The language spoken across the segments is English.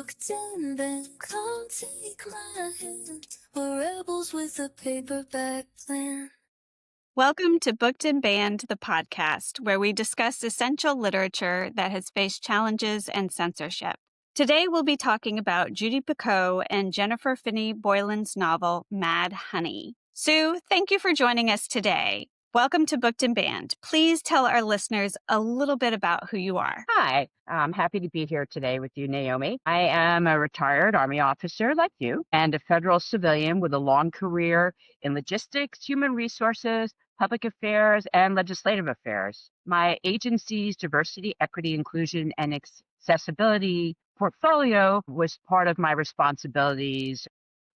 booked and then come take my hand. We're rebels with a paperback plan. Welcome to Booked and Banned, the podcast, where we discuss essential literature that has faced challenges and censorship. Today, we'll be talking about Jodi Picoult and Jennifer Finney Boylan's novel, Mad Honey. Sue, thank you for joining us today. Welcome to Booked and Banned. Please tell our listeners a little bit about who you are. Hi, I'm happy to be here today with you, Naomi. I am a retired Army officer like you and a federal civilian with a long career in logistics, human resources, public affairs, and legislative affairs. My agency's diversity, equity, inclusion, and accessibility portfolio was part of my responsibilities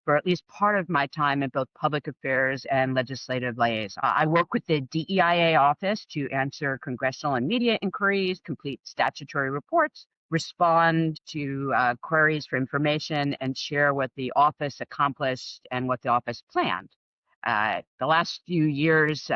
for at least part of my time in both public affairs and legislative liaison. I work with the DEIA office to answer congressional and media inquiries, complete statutory reports, respond to queries for information, and share what the office accomplished and what the office planned. The last few years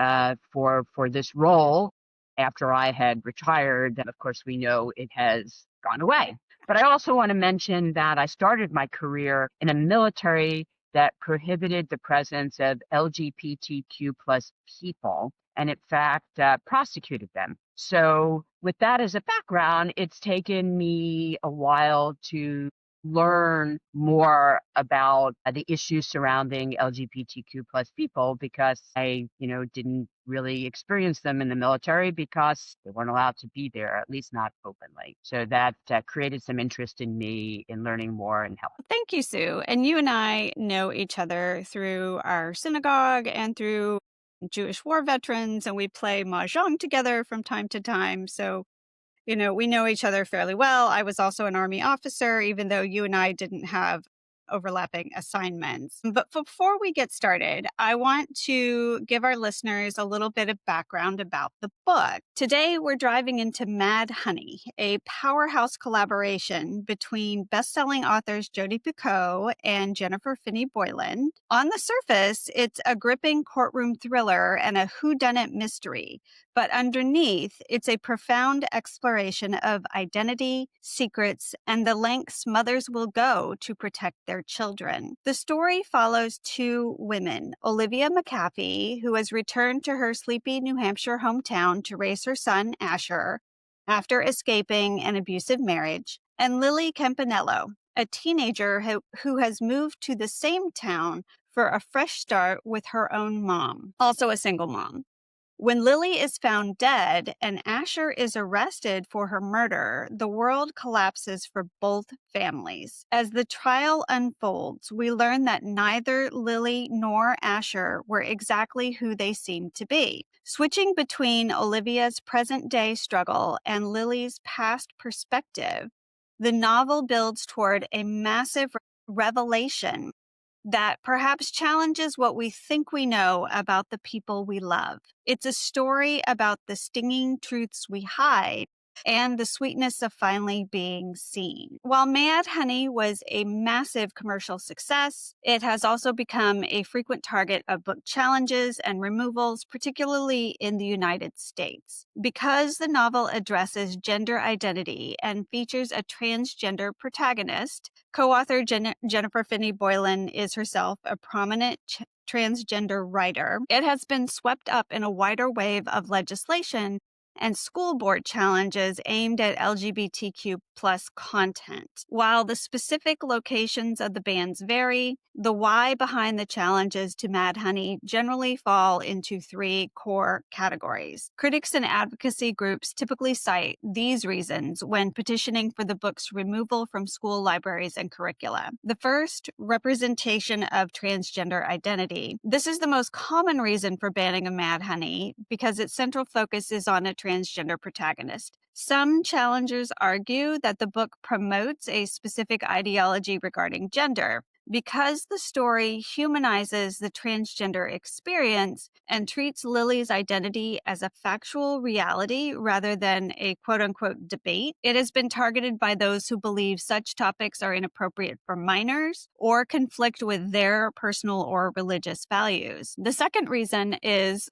for this role, after I had retired, of course, we know it has gone away. But I also want to mention that I started my career in a military that prohibited the presence of LGBTQ plus people and, in fact, prosecuted them. So with that as a background, it's taken me a while to learn more about the issues surrounding LGBTQ plus people because I, didn't really experience them in the military because they weren't allowed to be there, at least not openly. So that created some interest in me in learning more and help. Thank you, Sue. And you and I know each other through our synagogue and through Jewish war veterans, and we play mahjong together from time to time. So, we know each other fairly well. I was also an Army officer, even though you and I didn't have overlapping assignments. But before we get started, I want to give our listeners a little bit of background about the book. Today, we're driving into Mad Honey, a powerhouse collaboration between bestselling authors Jodi Picoult and Jennifer Finney Boylan. On the surface, it's a gripping courtroom thriller and a whodunit mystery. But underneath, it's a profound exploration of identity, secrets, and the lengths mothers will go to protect their children. The story follows two women, Olivia McAffee, who has returned to her sleepy New Hampshire hometown to raise her son, Asher, after escaping an abusive marriage, and Lily Campanello, a teenager who has moved to the same town for a fresh start with her own mom, also a single mom. When Lily is found dead and Asher is arrested for her murder, the world collapses for both families. As the trial unfolds, we learn that neither Lily nor Asher were exactly who they seemed to be. Switching between Olivia's present-day struggle and Lily's past perspective, the novel builds toward a massive revelation that perhaps challenges what we think we know about the people we love. It's a story about the stinging truths we hide and the sweetness of finally being seen. While Mad Honey was a massive commercial success, it has also become a frequent target of book challenges and removals, particularly in the United States. Because the novel addresses gender identity and features a transgender protagonist, co-author Jennifer Finney Boylan is herself a prominent transgender writer. It has been swept up in a wider wave of legislation and school board challenges aimed at LGBTQ plus content. While the specific locations of the bans vary, the why behind the challenges to Mad Honey generally fall into three core categories. Critics and advocacy groups typically cite these reasons when petitioning for the book's removal from school libraries and curricula. The first, representation of transgender identity. This is the most common reason for banning a Mad Honey because its central focus is on a transgender protagonist. Some challengers argue that the book promotes a specific ideology regarding gender. Because the story humanizes the transgender experience and treats Lily's identity as a factual reality rather than a quote-unquote debate, it has been targeted by those who believe such topics are inappropriate for minors or conflict with their personal or religious values. The second reason is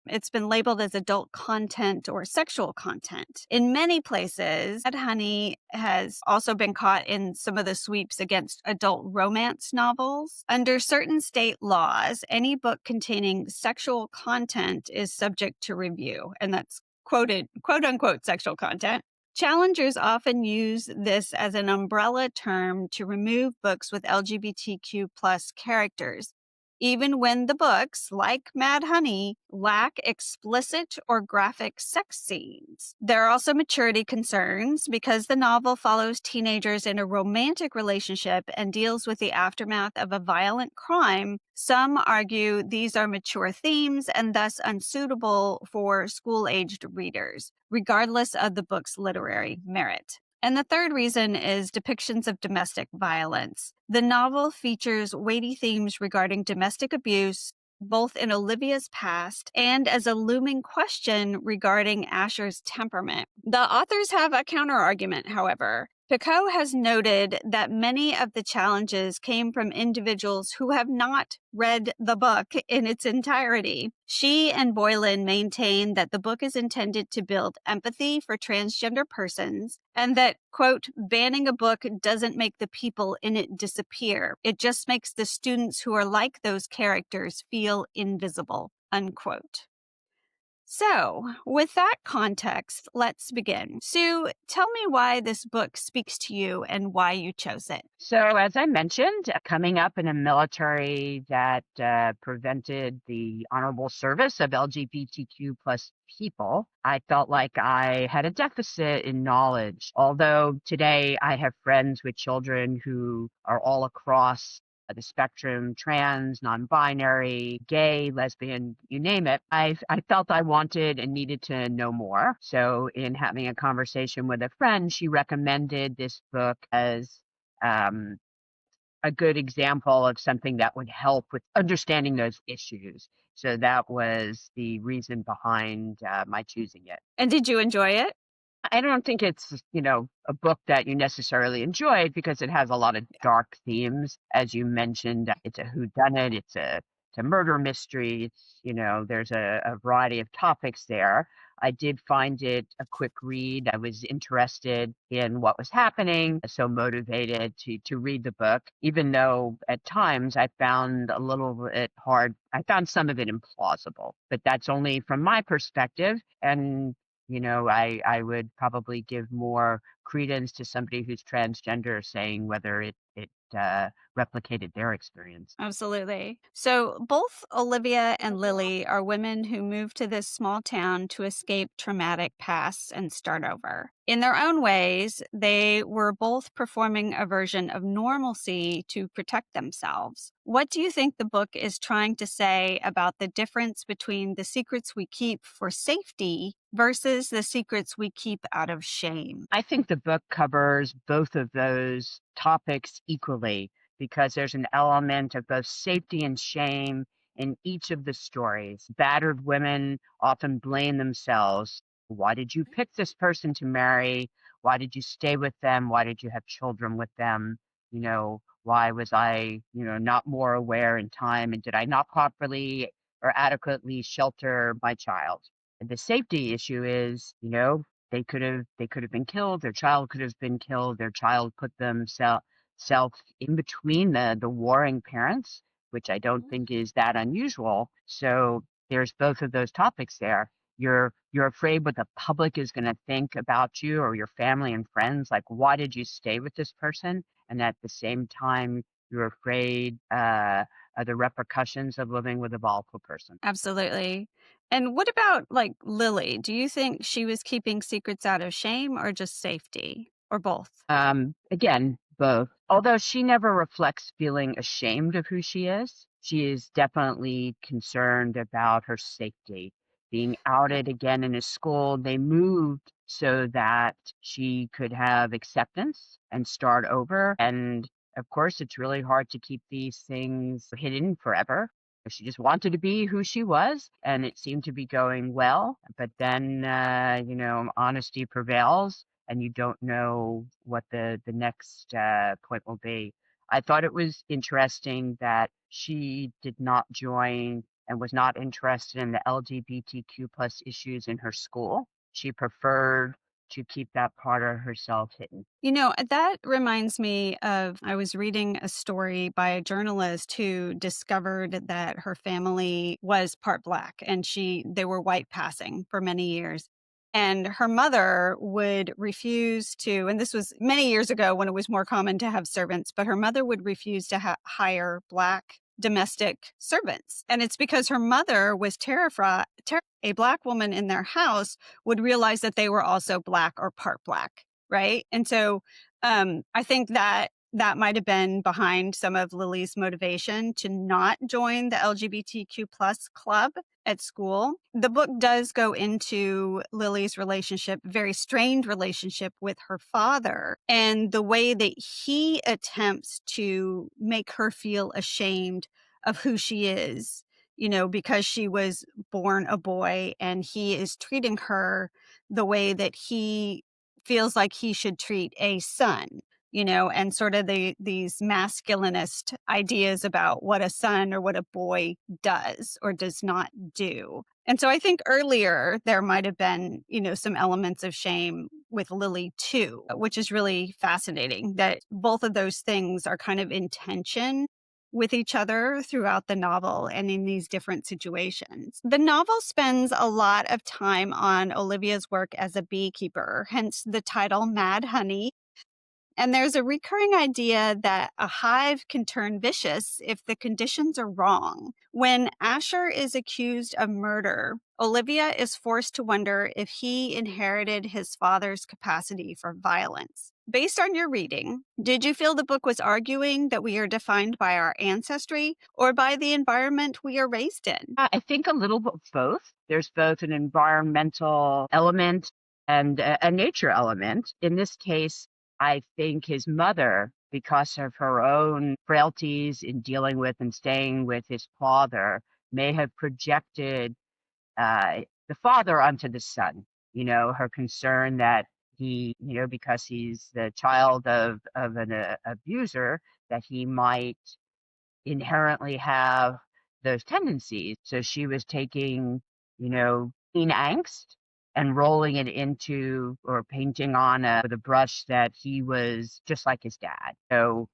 It's been labeled as adult content or sexual content. In many places, Mad Honey has also been caught in some of the sweeps against adult romance novels. Under certain state laws, any book containing sexual content is subject to review, and that's quote unquote sexual content. Challengers often use this as an umbrella term to remove books with LGBTQ plus characters, even when the books, like Mad Honey, lack explicit or graphic sex scenes. There are also maturity concerns because the novel follows teenagers in a romantic relationship and deals with the aftermath of a violent crime. Some argue these are mature themes and thus unsuitable for school-aged readers, regardless of the book's literary merit. And the third reason is depictions of domestic violence. The novel features weighty themes regarding domestic abuse, both in Olivia's past and as a looming question regarding Asher's temperament. The authors have a counterargument, however. Picoult has noted that many of the challenges came from individuals who have not read the book in its entirety. She and Boylan maintain that the book is intended to build empathy for transgender persons and that, quote, banning a book doesn't make the people in it disappear. It just makes the students who are like those characters feel invisible, unquote. So, with that context, let's begin. Sue, tell me why this book speaks to you and why you chose it. So, as I mentioned, coming up in a military that prevented the honorable service of LGBTQ plus people, I felt like I had a deficit in knowledge. Although today I have friends with children who are all across the spectrum, trans, non-binary, gay, lesbian, you name it. I felt I wanted and needed to know more. So in having a conversation with a friend, she recommended this book as a good example of something that would help with understanding those issues. So that was the reason behind my choosing it. And did you enjoy it? I don't think it's, a book that you necessarily enjoyed because it has a lot of dark themes. As you mentioned, it's a whodunit, it's a murder mystery. It's, there's a variety of topics there. I did find it a quick read. I was interested in what was happening, so motivated to read the book, even though at times I found a little bit hard. I found some of it implausible, but that's only from my perspective. And I would probably give more credence to somebody who's transgender saying whether it replicated their experience. Absolutely. So both Olivia and Lily are women who moved to this small town to escape traumatic pasts and start over. In their own ways, they were both performing a version of normalcy to protect themselves. What do you think the book is trying to say about the difference between the secrets we keep for safety versus the secrets we keep out of shame? I think the book covers both of those topics equally because there's an element of both safety and shame in each of the stories. Battered women often blame themselves. Why did you pick this person to marry? Why did you stay with them? Why did you have children with them? Why was I, not more aware in time? And did I not properly or adequately shelter my child? And the safety issue is, they could have been killed. Their child could have been killed. Their child put themselves in between the warring parents, which I don't think is that unusual. So there's both of those topics there. You're afraid what the public is going to think about you or your family and friends. Like, why did you stay with this person? And at the same time, you're afraid of the repercussions of living with a volatile person. Absolutely. And what about like Lily? Do you think she was keeping secrets out of shame or just safety or both? Again, both. Although she never reflects feeling ashamed of who she is definitely concerned about her safety. Being outed again in a school, they moved so that she could have acceptance and start over. And of course, it's really hard to keep these things hidden forever. She just wanted to be who she was, and it seemed to be going well. But then, honesty prevails, and you don't know what the next point will be. I thought it was interesting that she did not join and was not interested in the LGBTQ plus issues in her school. She preferred to keep that part of herself hidden. That reminds me of I was reading a story by a journalist who discovered that her family was part Black and they were white passing for many years. And her mother would refuse to, and this was many years ago when it was more common to have servants, but her mother would refuse to hire Black domestic servants. And it's because her mother was terrified a Black woman in their house would realize that they were also Black or part Black. Right. And so I think that might have been behind some of Lily's motivation to not join the LGBTQ plus club at school. The book does go into Lily's relationship, very strained relationship with her father, and the way that he attempts to make her feel ashamed of who she is, because she was born a boy, and he is treating her the way that he feels like he should treat a son, and sort of these masculinist ideas about what a son or what a boy does or does not do. And so I think earlier there might have been, some elements of shame with Lily too, which is really fascinating that both of those things are kind of in tension with each other throughout the novel and in these different situations. The novel spends a lot of time on Olivia's work as a beekeeper, hence the title Mad Honey. And there's a recurring idea that a hive can turn vicious if the conditions are wrong. When Asher is accused of murder, Olivia is forced to wonder if he inherited his father's capacity for violence. Based on your reading, did you feel the book was arguing that we are defined by our ancestry or by the environment we are raised in? I think a little bit of both. There's both an environmental element and a nature element. In this case, I think his mother, because of her own frailties in dealing with and staying with his father, may have projected the father onto the son. Her concern that he, because he's the child of an abuser, that he might inherently have those tendencies. So she was taking, teen angst and rolling it into or painting on with a brush that he was just like his dad. So,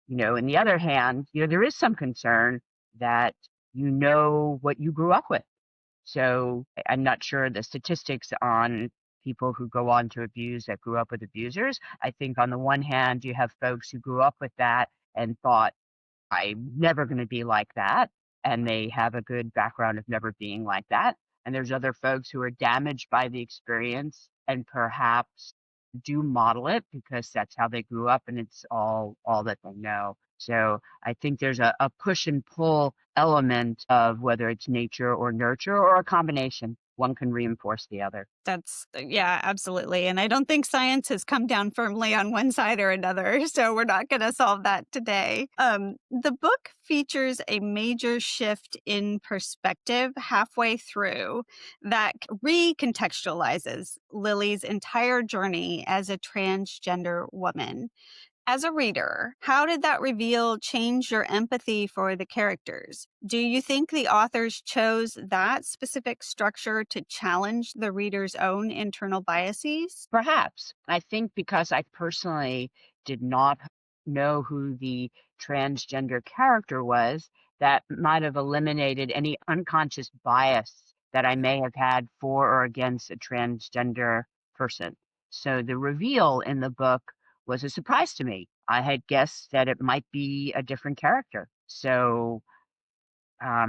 on the other hand, there is some concern that what you grew up with. So I'm not sure the statistics on people who go on to abuse that grew up with abusers. I think on the one hand, you have folks who grew up with that and thought, I'm never going to be like that. And they have a good background of never being like that. And there's other folks who are damaged by the experience and perhaps do model it because that's how they grew up and it's all that they know. So I think there's a push and pull element of whether it's nature or nurture or a combination. One can reinforce the other. Yeah, absolutely. And I don't think science has come down firmly on one side or another. So we're not going to solve that today. The book features a major shift in perspective halfway through that recontextualizes Lily's entire journey as a transgender woman. As a reader, how did that reveal change your empathy for the characters? Do you think the authors chose that specific structure to challenge the reader's own internal biases? Perhaps. I think because I personally did not know who the transgender character was, that might have eliminated any unconscious bias that I may have had for or against a transgender person. So the reveal in the book was a surprise to me. I had guessed that it might be a different character. So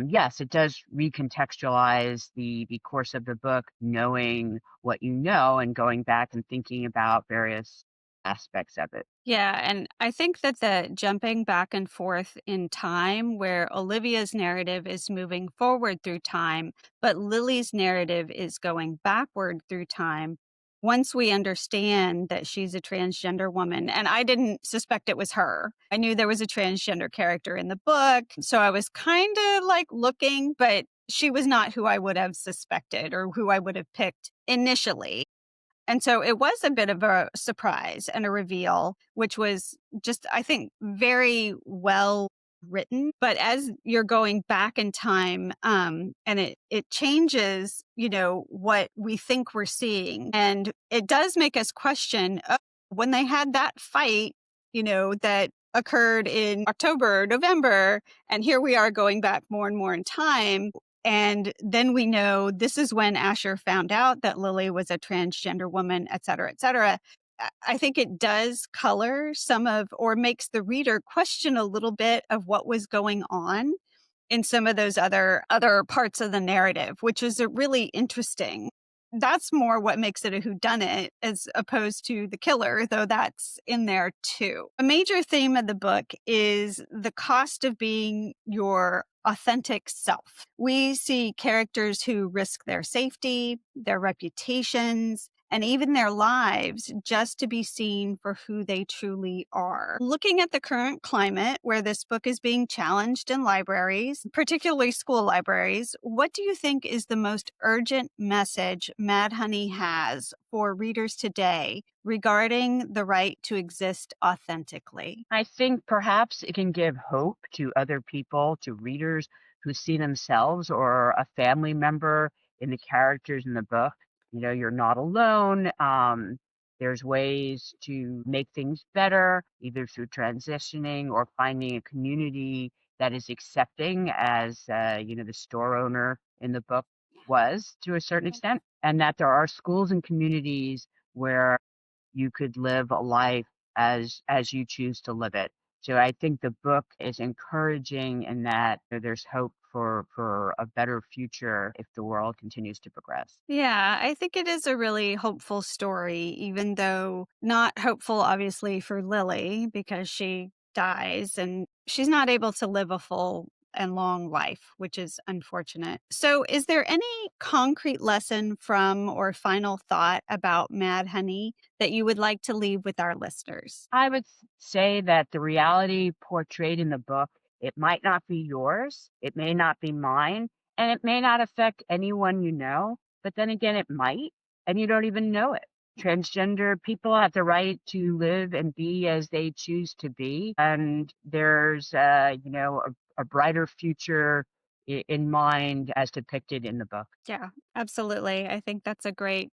yes, it does recontextualize the course of the book, knowing what you know and going back and thinking about various aspects of it. Yeah, and I think that the jumping back and forth in time, where Olivia's narrative is moving forward through time, but Lily's narrative is going backward through time. Once we understand that she's a transgender woman, and I didn't suspect it was her. I knew there was a transgender character in the book, so I was kind of like looking, but she was not who I would have suspected or who I would have picked initially. And so it was a bit of a surprise and a reveal, which was just, I think, very well written. But as you're going back in time, and it changes, what we think we're seeing. And it does make us question, when they had that fight, that occurred in October, November, and here we are going back more and more in time. And then we know this is when Asher found out that Lily was a transgender woman, et cetera, et cetera. I think it does color some of, or makes the reader question a little bit of what was going on in some of those other parts of the narrative, which is really interesting. That's more what makes it a whodunit as opposed to the killer, though that's in there too. A major theme of the book is the cost of being your authentic self. We see characters who risk their safety, their reputations, and even their lives just to be seen for who they truly are. Looking at the current climate where this book is being challenged in libraries, particularly school libraries, what do you think is the most urgent message Mad Honey has for readers today regarding the right to exist authentically? I think perhaps it can give hope to other people, to readers who see themselves or a family member in the characters in the book. You're not alone. There's ways to make things better, either through transitioning or finding a community that is accepting, as the store owner in the book was to a certain extent, and that there are schools and communities where you could live a life as you choose to live it. So I think the book is encouraging in that there's hope for a better future if the world continues to progress. Yeah, I think it is a really hopeful story, even though not hopeful, obviously, for Lily because she dies and she's not able to live a full and long life, which is unfortunate. So, is there any concrete lesson from or final thought about Mad Honey that you would like to leave with our listeners? I would say that the reality portrayed in the book, it might not be yours, it may not be mine, and it may not affect anyone you know, but then again, it might, and you don't even know it. Transgender people have the right to live and be as they choose to be, and there's, a brighter future in mind as depicted in the book. Yeah, absolutely. I think that's a great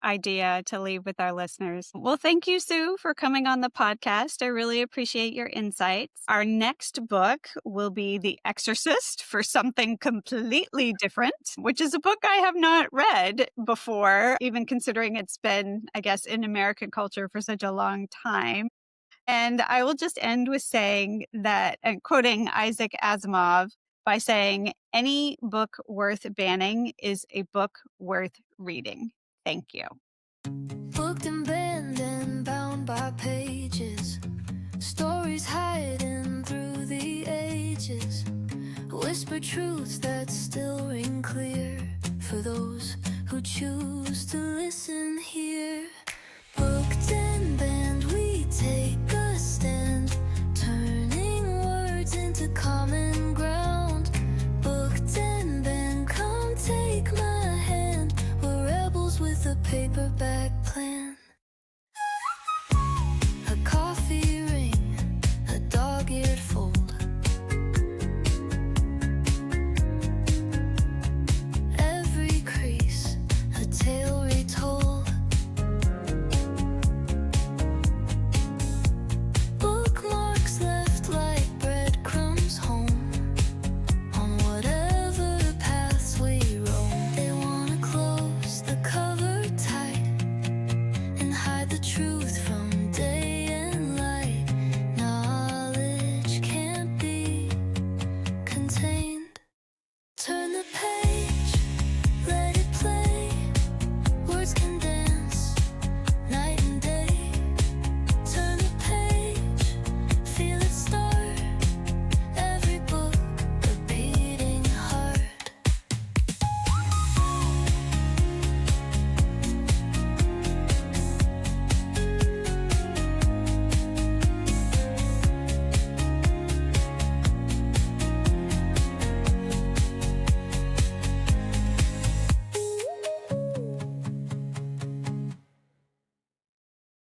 idea to leave with our listeners. Well, thank you, Sue, for coming on the podcast. I really appreciate your insights. Our next book will be The Exorcist, for something completely different, which is a book I have not read before, even considering it's been, I guess, in American culture for such a long time. And I will just end with saying that, and quoting Isaac Asimov, by saying, any book worth banning is a book worth reading. Thank you. Booked and banned and bound by pages, stories hiding through the ages, whispered truths that still ring clear for those who choose to listen here.